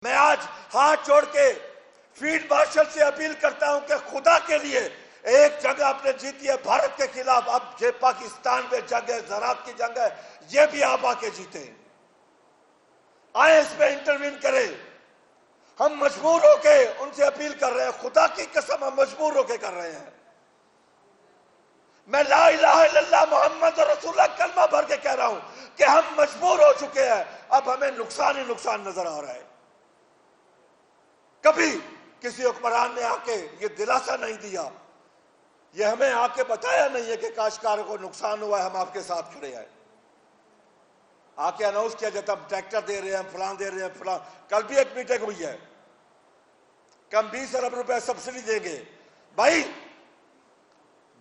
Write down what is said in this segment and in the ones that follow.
मैं आज हाथ जोड़ के फील्ड मार्शल से अपील करता हूं कि खुदा के लिए एक जंग आपने जीती है भारत के खिलाफ, अब ये पाकिस्तान में जंग है, ज़रात की जंग है, ये भी आप आके जीते। आए इसमें इंटरवीन करें। हम मजबूर होके उनसे अपील कर रहे हैं, खुदा की कसम हम मजबूर होके कर रहे हैं। मैं ला इलाहा इल्लल्लाह मोहम्मद रसूलुल्लाह कलमा भर के कह रहा हूं कि हम मजबूर हो चुके हैं, अब हमें नुकसान ही नुकसान नजर आ रहा है। कभी किसी हुक्मरान ने आके ये दिलासा नहीं दिया, ये हमें आके बताया नहीं है कि काश्तकारों को नुकसान हुआ है, हम आपके साथ खड़े हैं। आके अनाउंस किया जाता हम ट्रैक्टर दे रहे हैं, फलां दे रहे हैं, फलां। कल भी एक मीटिंग हुई है, कम 20 अरब रुपए सब्सिडी देंगे। भाई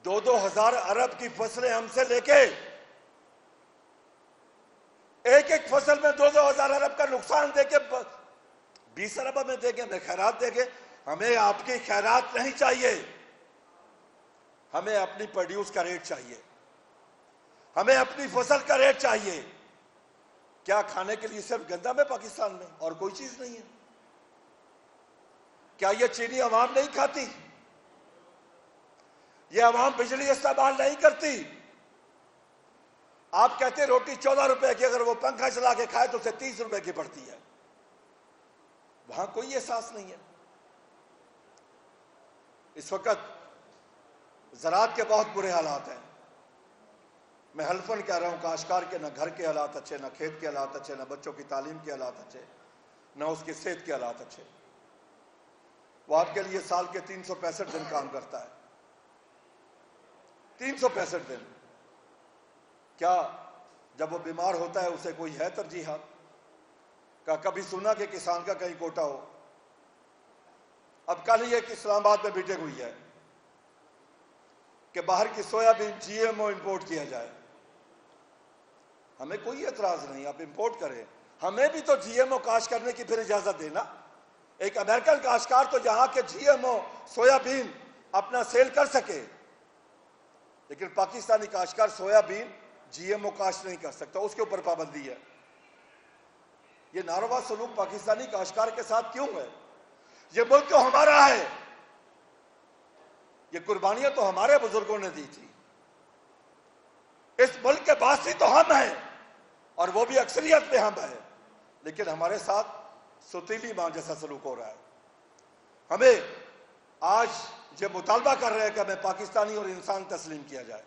2-2 हजार अरब की फसलें हमसे लेके एक एक फसल में 2-2 हजार अरब का नुकसान देके 20 अरब हमें देंगे, हमें खैरात देंगे। हमें आपकी खैरात नहीं चाहिए, हमें अपनी प्रोड्यूस का रेट चाहिए, हमें अपनी फसल का रेट चाहिए। क्या खाने के लिए सिर्फ गंदम है पाकिस्तान में और कोई चीज नहीं है? क्या ये चीनी अवाम नहीं खाती? ये अवाम बिजली इस्तेमाल नहीं करती? आप कहते रोटी 14 रुपए की, अगर वो पंखा चला के खाए तो उसे 30 रुपए की पड़ती है। वहां कोई एहसास नहीं है। इस वक्त ज़राअत के बहुत बुरे हालात हैं। मैं हल्फन कह रहा हूं, काश्तकार के ना घर के हालात अच्छे, ना खेत के हालात अच्छे, ना बच्चों की तालीम के हालात अच्छे, ना उसकी सेहत के हालात अच्छे। वो आपके लिए साल के 365 दिन काम करता है। 365 दिन। क्या जब वो बीमार होता है उसे कोई है तरजीहात? का कभी सुना कि किसान का कहीं कोटा हो? अब कल ही एक इस्लामाबाद में मीटिंग हुई है कि बाहर की सोयाबीन जीएमओ इंपोर्ट किया जाए। हमें कोई एतराज नहीं, आप इंपोर्ट करें, हमें भी तो जीएमओ काश्त करने की फिर इजाजत देना। एक अमेरिकन काश्तकार तो जहां के जीएमओ सोयाबीन अपना सेल कर सके, लेकिन पाकिस्तानी काश्तकार सोयाबीन जीएमओ काश्त नहीं कर सकता, उसके ऊपर पाबंदी है। ये नारवा सलूक पाकिस्तानी काश्तकार के साथ क्यों है? ये मुल्क तो हमारा है, ये कुर्बानियां तो हमारे बुजुर्गों ने दी थी। इस मुल्क के बासी तो हम हैं और वो भी अक्सरियत में हम हैं, लेकिन हमारे साथ सुतीली मां जैसा सलूक हो रहा है। हमें आज ये मुतालबा कर रहे हैं कि हमें पाकिस्तानी और इंसान तस्लीम किया जाए,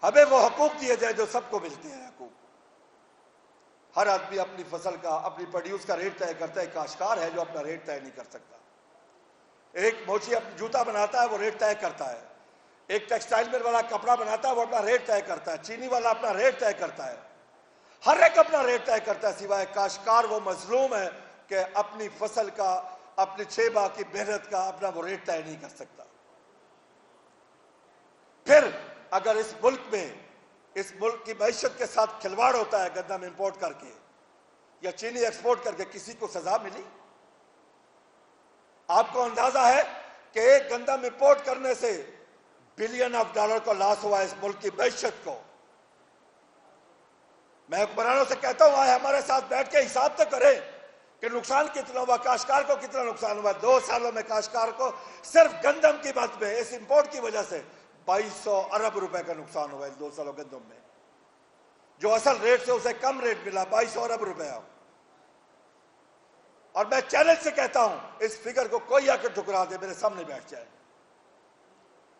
हमें वो हकूक दिए जाए जो सबको मिलते हैं। हकूक हर आदमी अपनी फसल का, अपनी प्रोड्यूस का रेट तय करता है। काश्तकार है जो अपना रेट तय नहीं कर सकता। एक मोची अपनी जूता बनाता है, वो रेट तय करता है। एक टेक्सटाइल मिल वाला कपड़ा बनाता है, वो अपना रेट तय करता है। चीनी वाला अपना रेट तय करता है। हर एक अपना रेट तय करता है, सिवाय काश्तकार। वो मजलूम है कि अपनी फसल का, अपनी 6 माह की मेहनत का अपना वो रेट तय नहीं कर सकता। फिर अगर इस मुल्क में, इस मुल्क की मैशत के साथ खिलवाड़ होता है गंदम इंपोर्ट करके या चीनी एक्सपोर्ट करके, किसी को सजा मिली? आपको अंदाजा है कि एक गंदम इंपोर्ट करने से बिलियन ऑफ डॉलर का लॉस हुआ इस मुल्क की मैशत को। मैं हुक्मरानों से कहता हूं, आए हमारे साथ बैठ के हिसाब तो करें कि नुकसान कितना हुआ, काश्तकार को कितना नुकसान हुआ। 2 सालों में काश्तकार को सिर्फ गंदम की बात में, इस इंपोर्ट की वजह से 2200 अरब रुपए का नुकसान हुआ है 2 सालों गंदम में। जो असल रेट से उसे कम रेट मिला, 2200 अरब रुपया। और मैं चैलेंज से कहता हूं, इस फिगर को कोई आकर ठुकरा दे, मेरे सामने बैठ जाए।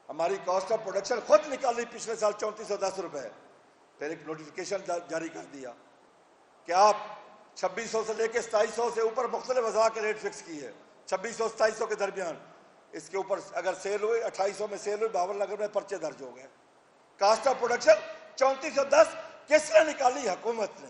हमारी कॉस्ट ऑफ प्रोडक्शन खुद निकाली पिछले साल 3410 रुपए। फिर एक नोटिफिकेशन जारी कर दिया कि आप 2600 से लेकर 2700 से ऊपर मुख्तलिफ अज़ा के रेट फिक्स किए। 2600-2700 के दरमियान। इसके ऊपर अगर सेल हुई, 2800 में सेल हुई, 52 नगर में पर्चे दर्ज हो गए। कास्ट ऑफ प्रोडक्शन 3410 किसने निकाली? हुकूमत ने।